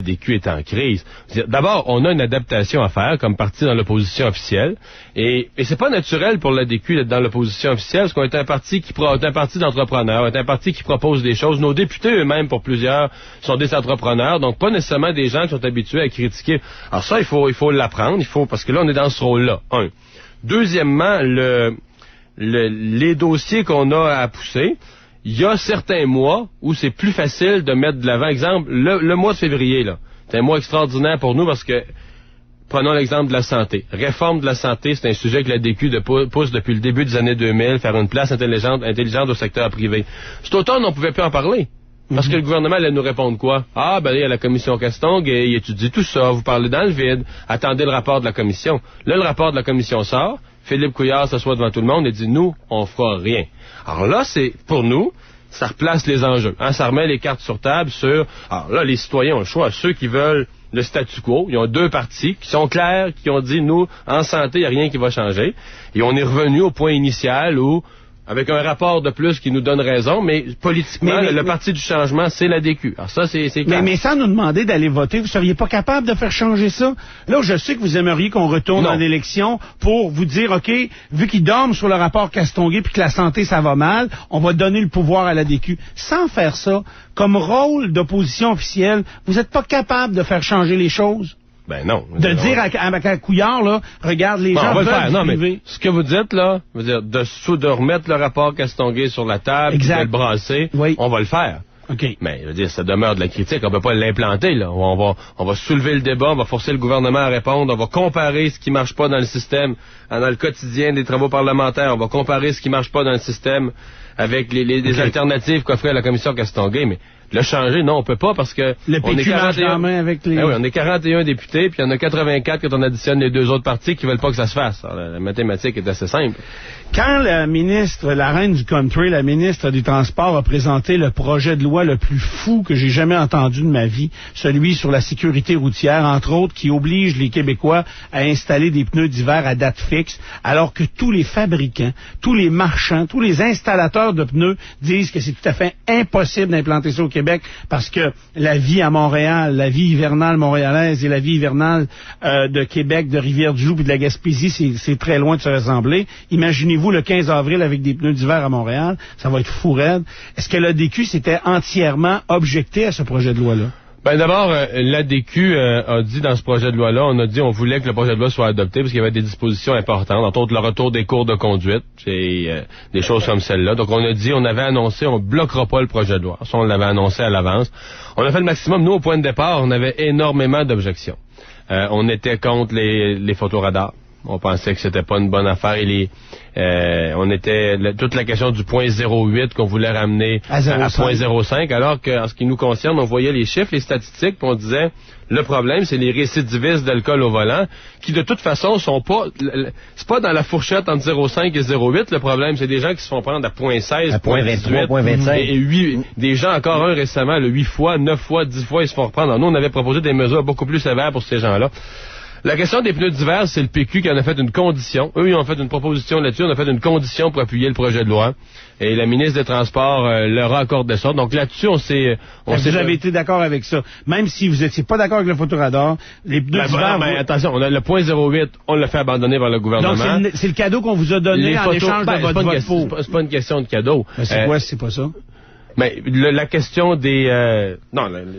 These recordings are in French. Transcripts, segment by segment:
La DQ est en crise. D'abord, on a une adaptation à faire comme parti dans l'opposition officielle. Et c'est pas naturel pour la DQ d'être dans l'opposition officielle, parce qu'on est un parti d'entrepreneurs, on est un parti qui propose des choses. Nos députés eux-mêmes, pour plusieurs, sont des entrepreneurs, donc pas nécessairement des gens qui sont habitués à critiquer. Alors ça, il faut l'apprendre, parce que là, on est dans ce rôle-là. Un. Deuxièmement, les dossiers qu'on a à pousser, il y a certains mois où c'est plus facile de mettre de l'avant. Exemple, le mois de février, là, c'est un mois extraordinaire pour nous parce que, prenons l'exemple de la santé. Réforme de la santé, c'est un sujet que la DQ pousse depuis le début des années 2000, faire une place intelligente au secteur privé. Cet automne, on pouvait plus en parler. Parce que le gouvernement allait nous répondre quoi? Ah, ben, il y a la commission Castonguay, il étudie tout ça, vous parlez dans le vide, attendez le rapport de la commission. Là, le rapport de la commission sort, Philippe Couillard s'assoit devant tout le monde et dit, nous, on fera rien. Alors là, c'est, pour nous, ça replace les enjeux. Hein, ça remet les cartes sur table sur... Alors là, les citoyens ont le choix. Ceux qui veulent le statu quo, ils ont deux partis qui sont clairs, qui ont dit, nous, en santé, il n'y a rien qui va changer. Et on est revenu au point initial où... avec un rapport de plus qui nous donne raison, mais politiquement, le parti du changement, c'est la DQ. Alors ça, c'est clair. Mais sans nous demander d'aller voter, vous seriez pas capable de faire changer ça? Là, je sais que vous aimeriez qu'on retourne en élection pour vous dire, OK, vu qu'ils dorment sur le rapport Castonguay puis que la santé, ça va mal, on va donner le pouvoir à la DQ. Sans faire ça, comme rôle d'opposition officielle, vous n'êtes pas capable de faire changer les choses? Ben non. De dire à Couillard, là, regarde, les gens veulent faire. Non, mais ce que vous dites, là, veut dire, de remettre le rapport Castonguay sur la table, de le brasser, on va le faire. Okay. Mais, je veux dire, ça demeure de la critique, on peut pas l'implanter, là. On va soulever le débat, on va forcer le gouvernement à répondre, on va comparer ce qui marche pas dans le système, dans le quotidien des travaux parlementaires, on va comparer ce qui marche pas dans le système avec les alternatives qu'offrait la commission Castonguay, mais le changer, non, on peut pas parce que... Le PQ marche en main avec les... Ben oui, on est 41 députés, puis il y en a 84 quand on additionne les deux autres partis qui veulent pas que ça se fasse. Alors, la mathématique est assez simple. Quand la ministre, la reine du country, la ministre des Transports a présenté le projet de loi le plus fou que j'ai jamais entendu de ma vie, celui sur la sécurité routière, entre autres, qui oblige les Québécois à installer des pneus d'hiver à date fixe, alors que tous les fabricants, tous les marchands, tous les installateurs de pneus disent que c'est tout à fait impossible d'implanter ça au Québec parce que la vie à Montréal, la vie hivernale montréalaise et la vie hivernale de Québec, de Rivière-du-Loup et de la Gaspésie, c'est très loin de se ressembler. Imaginez-vous le 15 avril avec des pneus d'hiver à Montréal, ça va être fou raide. Est-ce que l'ADQ s'était entièrement objecté à ce projet de loi-là? Ben d'abord, l'ADQ a dit dans ce projet de loi-là, on voulait que le projet de loi soit adopté parce qu'il y avait des dispositions importantes, entre autres le retour des cours de conduite, c'est des choses comme celle-là. Donc on avait annoncé, on bloquera pas le projet de loi. Ça, on l'avait annoncé à l'avance. On a fait le maximum. Nous, au point de départ, on avait énormément d'objections. On était contre les photoradars. On pensait que c'était pas une bonne affaire. Toute la question du point 0,8 qu'on voulait ramener à point 0,5, alors qu'en ce qui nous concerne, on voyait les chiffres, les statistiques, puis on disait, le problème, c'est les récidivistes d'alcool au volant, qui de toute façon c'est pas dans la fourchette entre 0,5 et 0,8, le problème, c'est des gens qui se font prendre à point 16, à point 23, point 25. Et des gens, encore un récemment, 8 fois, 9 fois, 10 fois, ils se font reprendre. Alors, nous, on avait proposé des mesures beaucoup plus sévères pour ces gens-là. La question des pneus d'hiver, c'est le PQ qui en a fait une condition. Eux, ils ont fait une proposition là-dessus. On a fait une condition pour appuyer le projet de loi. Et la ministre des Transports leur a accordé ça. Donc là-dessus, vous avez été d'accord avec ça. Même si vous n'étiez pas d'accord avec le photoradar, les pneus d'hiver... attention, le point 0,8, on l'a fait abandonner par le gouvernement. Donc c'est le cadeau qu'on vous a donné en échange de votre vote. C'est pas une question de cadeau. C'est quoi si c'est pas ça? Mais la question des...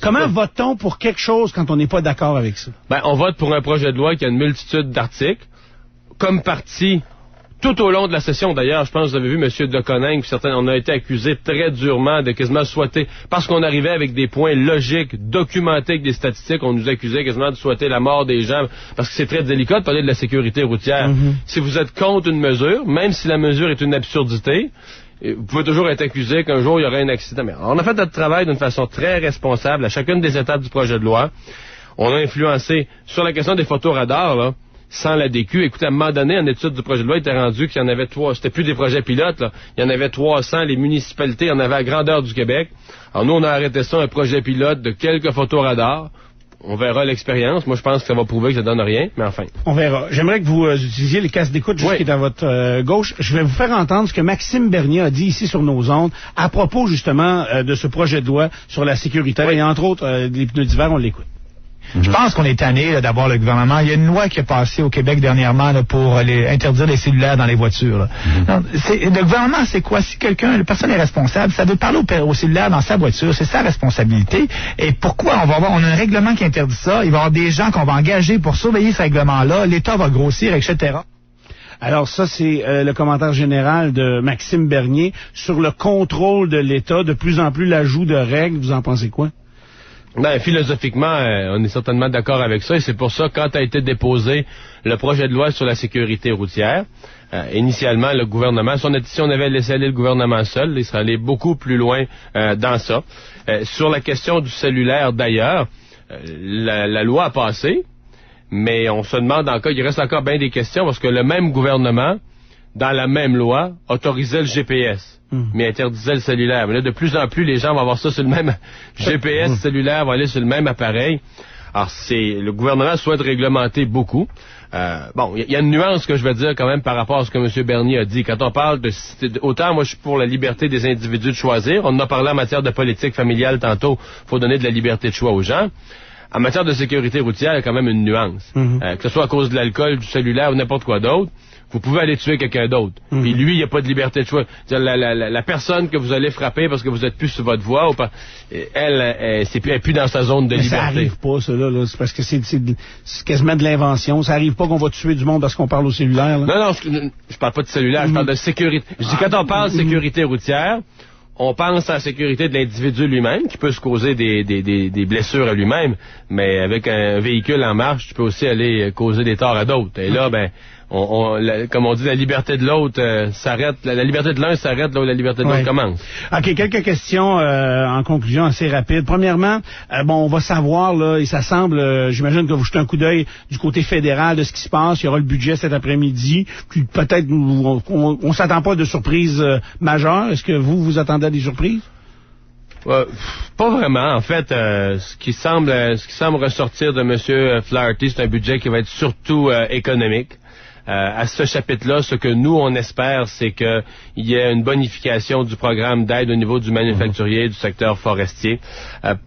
Comment vote-t-on pour quelque chose quand on n'est pas d'accord avec ça? Ben, on vote pour un projet de loi qui a une multitude d'articles. Comme parti, tout au long de la session, d'ailleurs, je pense que vous avez vu M. Deconinck, on a été accusés très durement de quasiment souhaiter, parce qu'on arrivait avec des points logiques, documentés avec des statistiques, on nous accusait quasiment de souhaiter la mort des gens, parce que c'est très délicat de parler de la sécurité routière. Si vous êtes contre une mesure, même si la mesure est une absurdité, vous pouvez toujours être accusé qu'un jour il y aurait un accident. Mais on a fait notre travail d'une façon très responsable à chacune des étapes du projet de loi. On a influencé sur la question des photoradars, là, sans la DQ. Écoutez, à un moment donné, en étude du projet de loi, il était rendu qu'il y en avait 3. C'était plus des projets pilotes, là. Il y en avait 300. Les municipalités en avaient à grandeur du Québec. Alors nous, on a arrêté ça, un projet pilote de quelques photoradars. On verra l'expérience. Moi, je pense que ça va prouver que ça donne rien, mais enfin. On verra. J'aimerais que vous utilisiez les casques d'écoute juste qui est à votre gauche. Je vais vous faire entendre ce que Maxime Bernier a dit ici sur nos ondes à propos, justement, de ce projet de loi sur la sécurité et, entre autres, des pneus d'hiver. On l'écoute. Je pense qu'on est tanné d'avoir le gouvernement. Il y a une loi qui est passée au Québec dernièrement là, pour interdire les cellulaires dans les voitures. Là. Donc, le gouvernement, c'est quoi? Si la personne est responsable, ça veut parler au cellulaire dans sa voiture, c'est sa responsabilité. Et pourquoi on a un règlement qui interdit ça? Il va y avoir des gens qu'on va engager pour surveiller ce règlement-là, l'État va grossir, etc. Alors ça, c'est le commentaire général de Maxime Bernier sur le contrôle de l'État, de plus en plus l'ajout de règles. Vous en pensez quoi? Ben, philosophiquement, on est certainement d'accord avec ça, et c'est pour ça, quand a été déposé le projet de loi sur la sécurité routière, initialement, le gouvernement, si on avait laissé aller le gouvernement seul, il serait allé beaucoup plus loin dans ça. Sur la question du cellulaire, d'ailleurs, la loi a passé, mais on se demande encore, il reste encore bien des questions, parce que le même gouvernement, dans la même loi, autorisait le GPS, mais interdisait le cellulaire. Mais là, de plus en plus, les gens vont avoir ça sur le même GPS cellulaire, vont aller sur le même appareil. Alors, le gouvernement souhaite réglementer beaucoup. Bon, il y a une nuance que je vais dire quand même par rapport à ce que M. Bernier a dit. Quand on parle autant moi je suis pour la liberté des individus de choisir, on en a parlé en matière de politique familiale tantôt, il faut donner de la liberté de choix aux gens. En matière de sécurité routière, il y a quand même une nuance. Que ce soit à cause de l'alcool, du cellulaire ou n'importe quoi d'autre, vous pouvez aller tuer quelqu'un d'autre. Et lui, il n'y a pas de liberté de choix. La personne que vous allez frapper parce que vous êtes plus sur votre voie, elle est plus dans sa zone de liberté. Ça arrive pas, ça, là. C'est parce que c'est quasiment de l'invention. Ça arrive pas qu'on va tuer du monde parce qu'on parle au cellulaire, là. Non, je parle pas de cellulaire, je parle de sécurité. Je dis, quand on parle de sécurité routière, on pense à la sécurité de l'individu lui-même, qui peut se causer des blessures à lui-même, mais avec un véhicule en marche, tu peux aussi aller causer des torts à d'autres. Et là, comme on dit, la liberté de l'autre s'arrête, la liberté de l'un s'arrête là où la liberté de l'autre commence. OK, quelques questions en conclusion assez rapides. Premièrement, on va savoir, là, et ça semble, j'imagine que vous jetez un coup d'œil du côté fédéral de ce qui se passe. Il y aura le budget cet après-midi. Puis peut-être, on s'attend pas de surprises majeures. Est-ce que vous attendez à des surprises? Pas vraiment. En fait, ce qui semble ressortir de M. Flaherty, c'est un budget qui va être surtout économique. À ce chapitre-là, ce que nous, on espère, c'est qu'il y ait une bonification du programme d'aide au niveau du manufacturier, du secteur forestier,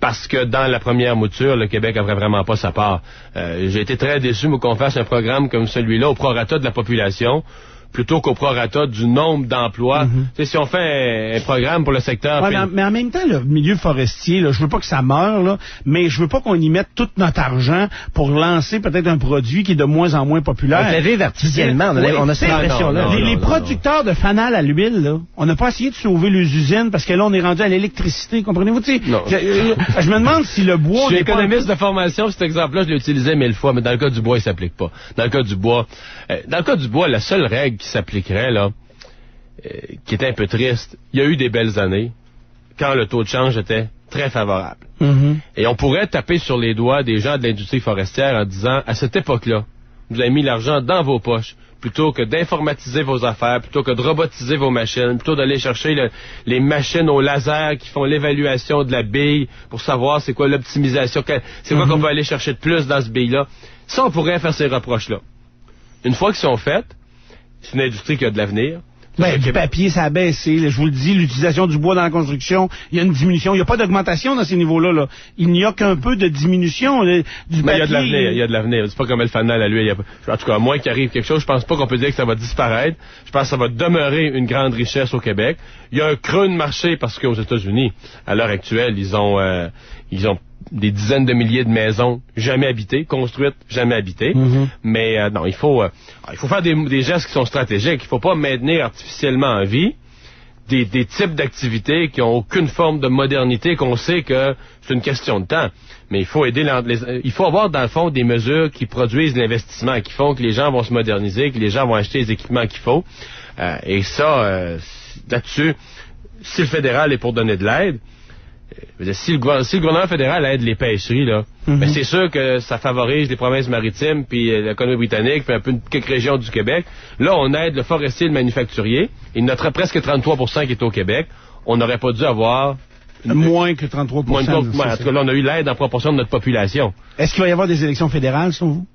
parce que dans la première mouture, le Québec n'avait vraiment pas sa part. J'ai été très déçu, moi, qu'on fasse un programme comme celui-là au prorata de la population, plutôt qu'au prorata du nombre d'emplois. Si on fait un programme pour le secteur... mais en même temps, le milieu forestier, là, je veux pas que ça meure, là, mais je veux pas qu'on y mette tout notre argent pour lancer peut-être un produit qui est de moins en moins populaire. On fait vivre artificiellement, on a cette impression-là. Les producteurs de fanal à l'huile, là, on n'a pas essayé de sauver les usines parce que là, on est rendu à l'électricité, comprenez-vous? Je me demande si le bois... Je suis économiste de formation, cet exemple-là, je l'ai utilisé 1000 fois, mais dans le cas du bois, il s'applique pas. Dans le cas du bois, la seule règle qui s'appliquerait, là, qui était un peu triste, il y a eu des belles années quand le taux de change était très favorable. Et on pourrait taper sur les doigts des gens de l'industrie forestière en disant, à cette époque-là, vous avez mis l'argent dans vos poches, plutôt que d'informatiser vos affaires, plutôt que de robotiser vos machines, plutôt d'aller chercher les machines au laser qui font l'évaluation de la bille pour savoir c'est quoi l'optimisation, c'est quoi qu'on peut aller chercher de plus dans ce bille-là. Ça, on pourrait faire ces reproches-là. Une fois qu'ils sont faits, c'est une industrie qui a de l'avenir. Du papier, ça a baissé. Là, je vous le dis, l'utilisation du bois dans la construction, il y a une diminution. Il n'y a pas d'augmentation dans ces niveaux-là. Là. Il n'y a qu'un peu de diminution du papier. Mais il y a de l'avenir. C'est pas comme le fanal à l'huile. En tout cas, à moins qu'il arrive quelque chose, je pense pas qu'on peut dire que ça va disparaître. Je pense que ça va demeurer une grande richesse au Québec. Il y a un creux de marché parce qu'aux États-Unis, à l'heure actuelle, ils ont des dizaines de milliers de maisons jamais habitées, construites, jamais habitées. Mais non, il faut faire des gestes qui sont stratégiques. Il faut pas maintenir artificiellement en vie des types d'activités qui ont aucune forme de modernité, qu'on sait que c'est une question de temps. Mais il faut aider il faut avoir, dans le fond, des mesures qui produisent l'investissement, qui font que les gens vont se moderniser, que les gens vont acheter les équipements qu'il faut. Et ça, là-dessus, si le fédéral est pour donner de l'aide, si le gouvernement fédéral aide les pêcheries, là, ben c'est sûr que ça favorise les provinces maritimes, puis l'économie britannique, puis un peu quelques régions du Québec. Là, on aide le forestier et le manufacturier. Il y en a presque 33% qui est au Québec. On n'aurait pas dû avoir... Moins que 33%. En tout cas, là, on a eu l'aide en proportion de notre population. Est-ce qu'il va y avoir des élections fédérales, selon vous?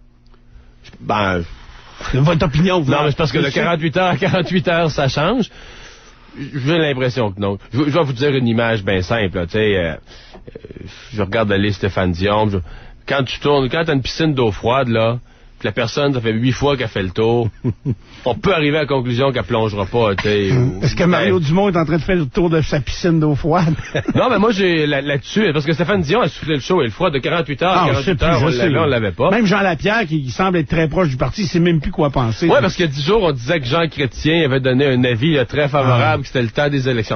Votre opinion, vous... Non, mais c'est parce que de 48 heures à 48 heures, ça change. J'ai l'impression que non. Je vais vous dire une image bien simple. Je regarde aller Stéphane Dion. quand t'as une piscine d'eau froide, là, que la personne, ça fait 8 fois qu'elle fait le tour, on peut arriver à la conclusion qu'elle plongera pas, tu sais. Est-ce que Mario Dumont est en train de faire le tour de sa piscine d'eau froide? Non, mais moi, j'ai là-dessus, parce que Stéphane Dion a soufflé le chaud et le froid de 48 heures à 48 heures, on l'avait pas. Même Jean Lapierre, qui semble être très proche du parti, il sait même plus quoi penser. Ouais, parce qu'il y a 10 jours, on disait que Jean Chrétien avait donné un avis très favorable, que c'était le temps des élections.